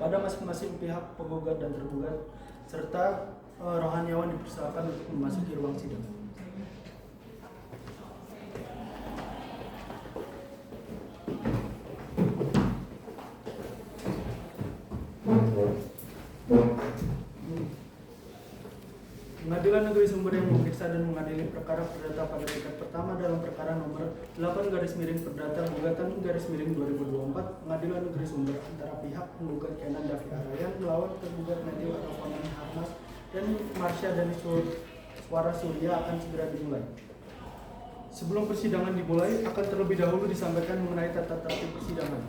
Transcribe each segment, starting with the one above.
pada masing-masing pihak penggugat dan tergugat, serta rohaniawan dipersilakan untuk memasuki ruang sidang. Pengadilan Negeri Sumber yang memeriksa dan mengadili perkara perdata pada tingkat pertama dalam perkara nomor 8/Perdata gugatan (2024) Pengadilan Negeri Sumber antara pihak penggugat Kenan Davi Arayan melawan tergugat Matthew Arafona Harmas dan Marsha Dani Suara Surya akan segera dimulai. Sebelum persidangan dimulai, akan terlebih dahulu disampaikan mengenai tata tertib persidangan.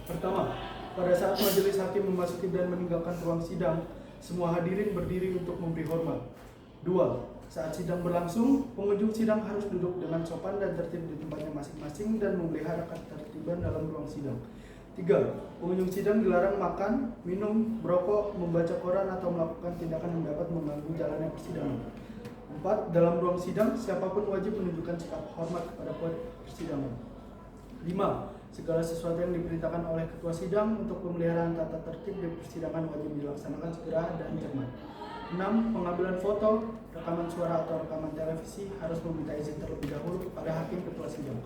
Pertama, pada saat majelis hakim memasuki dan meninggalkan ruang sidang, semua hadirin berdiri untuk memberi hormat. 2. Saat sidang berlangsung, pengunjung sidang harus duduk dengan sopan dan tertib di tempatnya masing-masing dan memelihara ketertiban dalam ruang sidang. 3. Pengunjung sidang dilarang makan, minum, merokok, membaca koran atau melakukan tindakan yang dapat mengganggu jalannya persidangan. 4. Dalam ruang sidang, siapapun wajib menunjukkan sikap hormat kepada persidangan. 5. Segala sesuatu yang diperintahkan oleh ketua sidang untuk pemeliharaan tata tertib di persidangan wajib dilaksanakan segera dan cermat. 6. Pengambilan foto, rekaman suara atau rekaman televisi harus meminta izin terlebih dahulu kepada hakim ketua sidang.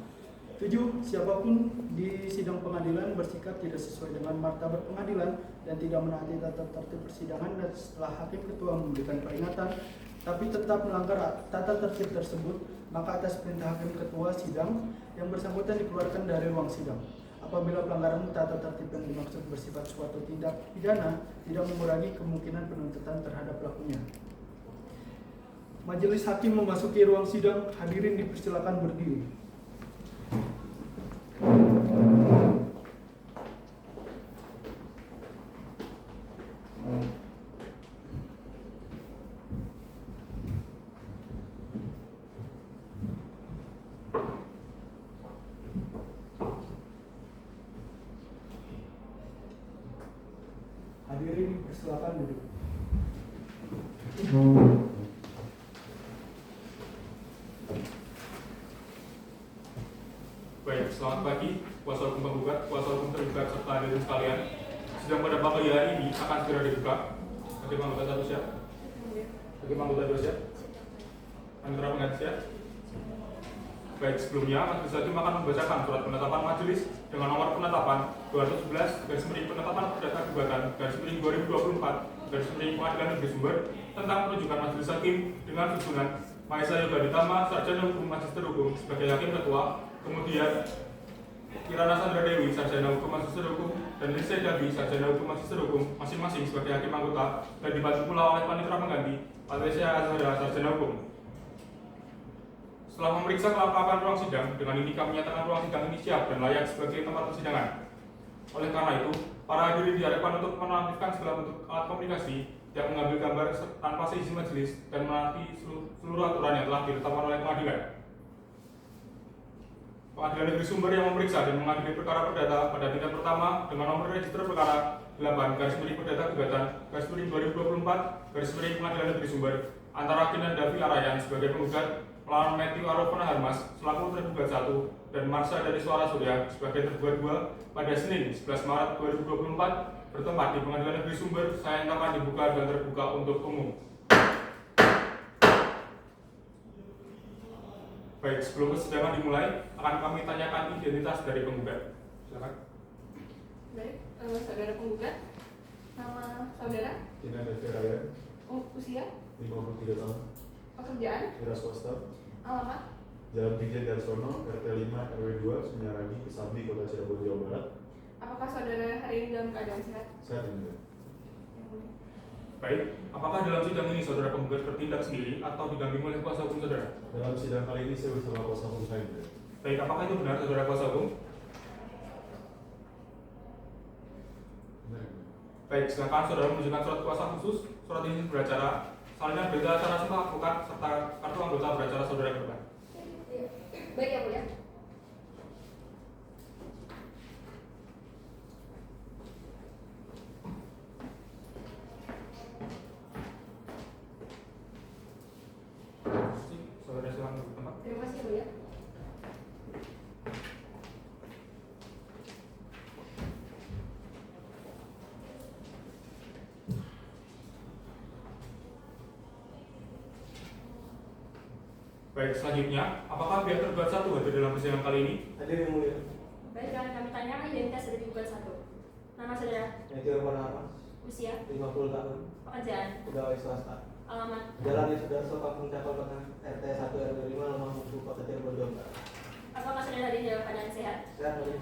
7. Siapapun di sidang pengadilan bersikap tidak sesuai dengan martabat pengadilan dan tidak menaati tata tertib persidangan dan setelah hakim ketua memberikan peringatan tapi tetap melanggar tata tertib tersebut, maka atas perintah hakim ketua sidang yang bersangkutan dikeluarkan dari ruang sidang. Apabila pelanggaran tata tertib yang dimaksud bersifat suatu tindak pidana tidak mengurangi kemungkinan penuntutan terhadap pelakunya. Majelis hakim memasuki ruang sidang, hadirin dipersilakan berdiri. Hadirin dipersilakan duduk. Baik, selamat pagi, kuasa hukum penggugat, kuasa hukum tergugat serta hadirin sekalian. Sidang pada pagi hari ini akan segera dibuka. Hakim anggota 1 siap. Hakim anggota 2 siap. Anggota pengganti siap. Baik, sebelumnya majelis hakim akan membacakan surat penetapan majelis dengan nomor penetapan 211/penetapan perdata gugatan (2024) Pengadilan Negeri Sumber tentang penunjukan majelis hakim dengan susunan Maesa Yoga Ditama, Sarjana Hukum Magister Hukum sebagai hakim ketua, kemudian Kirana Sandra Dewi, Sarjana Hukum Magister Hukum, dan Lisa Davi, Sarjana Hukum Magister Hukum, masing-masing sebagai hakim anggota, dan dibantu pula oleh panitera pengganti Patricia Azhara, Sarjana Hukum. Setelah memeriksa kelengkapan ruang sidang, dengan ini kami menyatakan ruang sidang ini siap dan layak sebagai tempat persidangan. Oleh karena itu, para hadirin diharapkan untuk menonaktifkan segala bentuk alat komunikasi yang mengambil gambar tanpa seizin majelis dan menaati seluruh aturan yang telah ditetapkan oleh pengadilan. Pengadilan Negeri Sumber yang memeriksa dan mengadili perkara perdata pada tingkat pertama dengan nomor register perkara 8/Perdata gugatan (2024) Pengadilan Negeri Sumber antara Kenan Davi Arayan sebagai penggugat melawan Matthew Arafona Harmas selaku tergugat 1 dan Marsha Dani Suara Surya sebagai tergugat 2 pada Senin 11 Maret 2024 bertempat di Pengadilan Negeri Sumber. Saya nyatakan dibuka dan terbuka untuk umum. Baik, sebelum persidangan dimulai, akan kami tanyakan identitas dari penggugat. Silakan. Baik, saudara penggugat, nama saudara? Kenan Davi Arayan, Usia? 53 tahun, Pekerjaan? wira swasta, Alamat? Jalan Brigjen Darsono, RT 5 RW 2, Sunyaragi, Kesambi, Kota Cirebon, Jawa Barat. Apakah saudara hari ini dalam keadaan sehat? Sehat ini. Baik, apakah dalam sidang ini saudara penggugat bertindak sendiri atau didampingi oleh kuasa hukum saudara? Dalam sidang kali ini saya bersama kuasa hukum saya. Baik, apakah itu benar saudara kuasa hukum? Benar. Baik, silakan saudara menunjukkan surat kuasa khusus, surat izin beracara, salinan berita acara sumpah advokat, serta kartu anggota beracara saudara ke depan. Baik ya, Mulia. Saudara silakan duduk tempat. Terima kasih, Mulia. Baik, selanjutnya, apakah pihak tergugat satu hadir dalam persidangan kali ini? Hadir yang mulia. Baik, akan kami tanyakan identitas dari tergugat satu. Nama saudara, Matthew Purnama, usia, 50 tahun, pekerjaan, pegawai swasta. alamat, Jalan di Sudarso, Kampung Cakol Tengah, RT 1 RW 5, Lemah Musuh, Kota Cirebon, Jawa Barat. apakah saudara hadir dalam keadaan sehat? Sehat, mulia.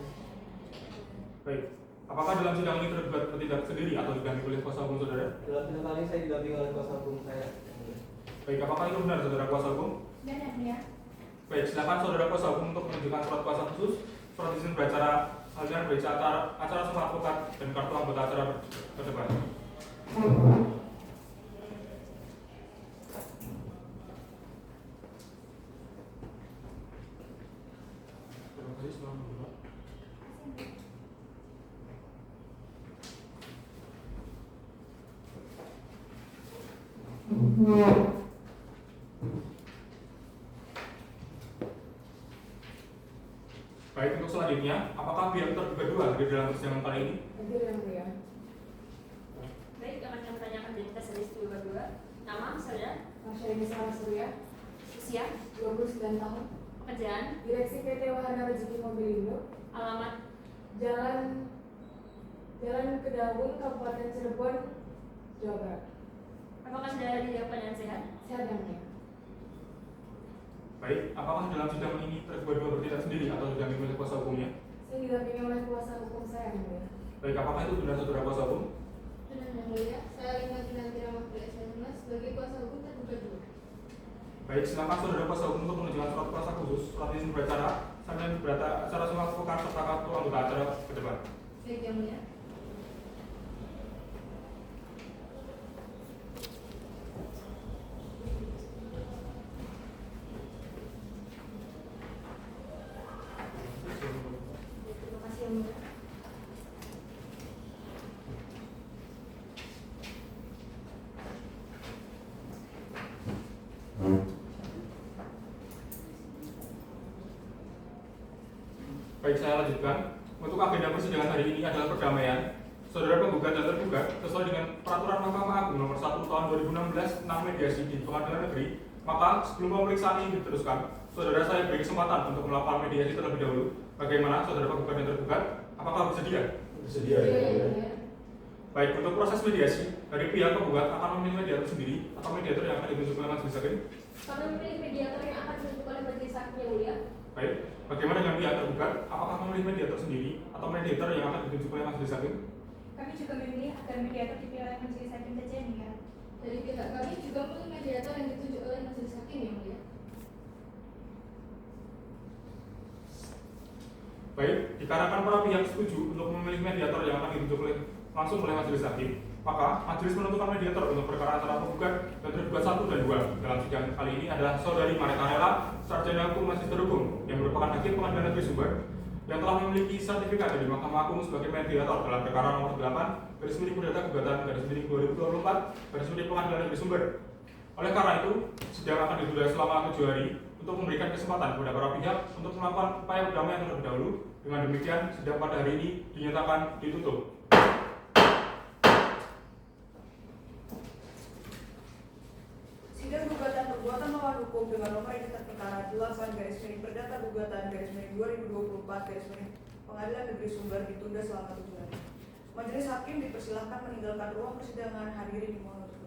Baik, apakah dalam sidang ini tergugat bertindak sendiri atau didampingi oleh kuasa hukum saudara? Dalam sidang kali saya didampingi oleh kuasa hukum saya. Yang mulia. Baik, apakah itu benar saudara kuasa hukum? Dan yang mulia. Baik, silakan saudara kuasa hukum untuk menunjukkan surat kuasa khusus, surat izin beracara, aliran berita acara sama advokat, dan kartu anggota acara ke depan. Terima kasih, selamat berdoa. Baik, untuk selanjutnya, apakah pihak tergugat dua hadir dalam persidangan kali ini? Hadir yang mulia. Baik, akan kami tanyakan identitas dari tergugat dua. Nama saudara, Masyarakat Sarah Surya, usia, 29 tahun. pekerjaan, Direksi PT Wahana Rezeki Mobilindo, alamat, Jalan Kedawung, Kabupaten Cirebon, Jawa Barat. apakah saudara hadir dalam keadaan sehat? Sehat yang mulia. Baik, apakah dalam sidang ini tergugat dua bertindak sendiri atau didampingi oleh kuasa hukumnya? Saya didampingi oleh kuasa hukum saya yang mulia. Baik, apakah itu benar saudara kuasa hukum? Benar yang mulia. Saya Lina Kinantira Mahfud S19 sebagai kuasa hukum tergugat dua. Baik, silakan saudara kuasa hukum untuk menunjukkan surat kuasa khusus, surat izin beracara, sambil berita acara sama advokat serta kartu anggota acara ke depan. Baik yang mulia. Terima kasih yang mulia. Baik, saya lanjutkan. Untuk agenda persidangan hari ini adalah perdamaian. Saudara penggugat dan tergugat sesuai dengan Peraturan Mahkamah Agung Nomor 1 Tahun 2016 tentang mediasi di Pengadilan Negeri. Maka sebelum pemeriksaan ini diteruskan, saudara saya beri kesempatan untuk melakukan mediasi terlebih dahulu. Bagaimana saudara penggugat dan tergugat? Apakah bersedia? Bersedia Iya, yang yang mulia. mulia. Baik, untuk proses mediasi, dari pihak penggugat akan memilih mediator sendiri atau mediator yang akan ditunjuk oleh majelis hakim. Kami memilih mediator yang akan dibentuk oleh majelis hakim yang mulia. Baik, bagaimana dengan pihak tergugat? Apakah memilih mediator sendiri atau mediator yang akan ditunjuk oleh majelis hakim? Kami juga memilih agar mediator dipilih oleh majelis hakim saja yang mulia. Dari pihak kami juga memilih mediator yang ditunjuk oleh majelis hakim yang mulia. Baik, dikarenakan para pihak setuju untuk memilih mediator yang akan ditunjuk langsung oleh majelis hakim, maka majelis menentukan mediator untuk perkara antara penggugat dan tergugat 1 dan 2. Dalam sidang kali ini adalah Saudari Mareta Rela, Sarjana Hukum Magister Hukum, yang merupakan hakim Pengadilan Negeri Sumber, yang telah memiliki sertifikat dari Mahkamah Agung sebagai mediator dalam perkara nomor 8 garis miring perdata gugatan garis miring 2024 garis miring Pengadilan Negeri Sumber. Oleh karena itu, sidang akan ditunda selama 7 hari untuk memberikan kesempatan kepada para pihak untuk melakukan upaya perdamaian terlebih dahulu. Dengan demikian, sidang pada hari ini dinyatakan ditutup. Sidang gugatan perbuatan melawan hukum dengan nomor induk perkara 8 garis miring perdata gugatan garis miring 2024 garis miring Pengadilan Negeri Sumber ditunda selama 7 hari. Majelis hakim dipersilahkan meninggalkan ruang persidangan. Hadirin dimohon untuk